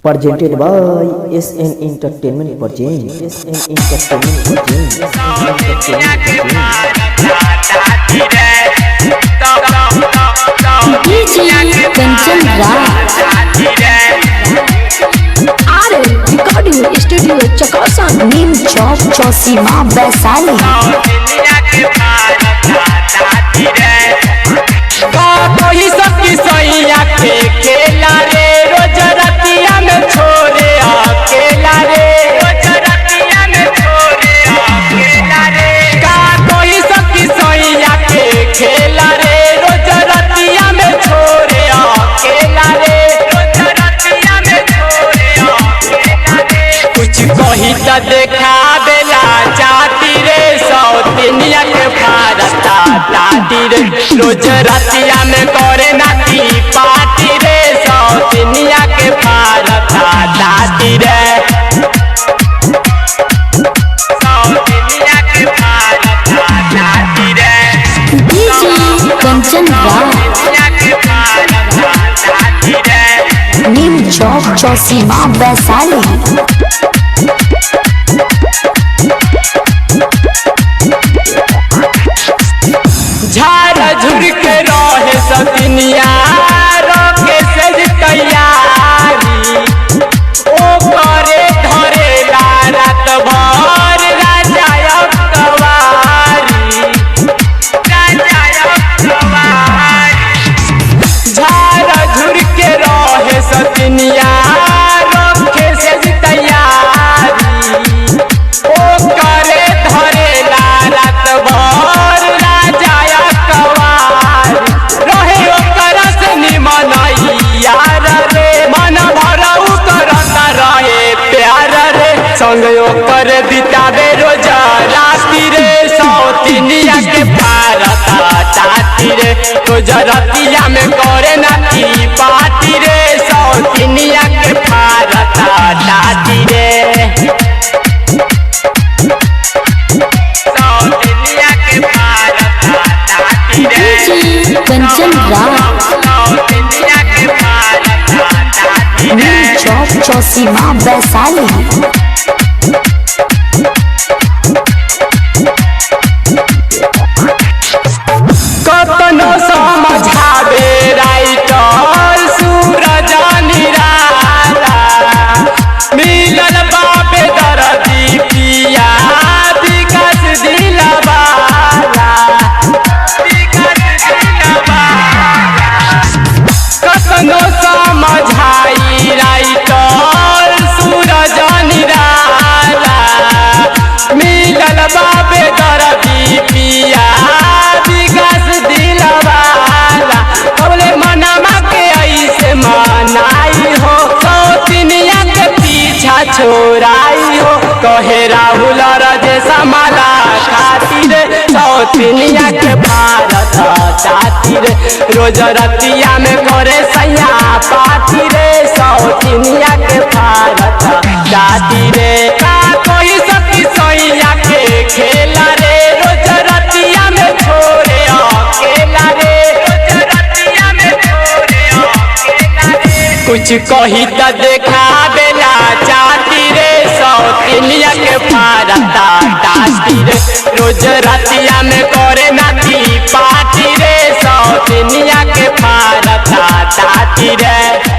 Presented by SN Entertainment Present. SN Entertainment DJ Kanchan Raj Recording Studio Chakausa Neem Chowk Chausima Vaishali कोई सबकी सैया के खेला रे रोज रतिया में छोरे अकेला रे रोज रतिया में छोरे अकेला रे का कोई सबकी सैया के खेला रे रोज रतिया में छोरे अकेला रे रोज रतिया में छोरे अकेला रे कुछ कही त देखा बेला जाती रे सौतिनिया के भारता दादी रे रोज रतिया में करे नाती पार्टी रे सौतिनिया के भारता दादी रे सौतिनिया के भारता दादी रे DJ Kanchan Raj Neem Chowk Chausima Vaishali झाड़ झुर के रहे सतिनिया रोके से तैयारी ओ करे धरे रात भर राजा कवारी झाड़ झुर के रहे सतिनिया रोके से तैयारी ओ करे धरे रात भर संग कर बितावे रोज राती रे सौतिनिया के भारता चाती रे रोज रतिया में करे नाती पार्टी रे सौतिनिया के भारता चाती रे सौतिनिया के भारता चाती रे DJ Kanchan Raj सौतिनिया के भारता चाती रे Neem Chowk Chausima Vaishali कतनो समझावे राइटर सूरज निराला मिलल बाबे दर्दी पिया विकास दिलवाला कतनो समझाई राइटर सूरज निराला मिलल बाबे दर्दी पिया बोले मनामा के ऐसे मनाई हो सौतिनिया के पीछा छोड़ाई हो कहे राहुल रजे समाला खातिर सौतिनिया के भारत चाती रे रोज रतिया में करे सैया पाती रे सौतिनिया के भारत चाती रे का कोई सबकी सैया के खेला रे रोज रतिया में छोड़े अकेला रे कुछ कही त देखा बेला चाती रे सौतिनिया के भारता दादी रे रोज रतिया में करे नाती पार्टी रे सौतिनिया के भारता दादी रे।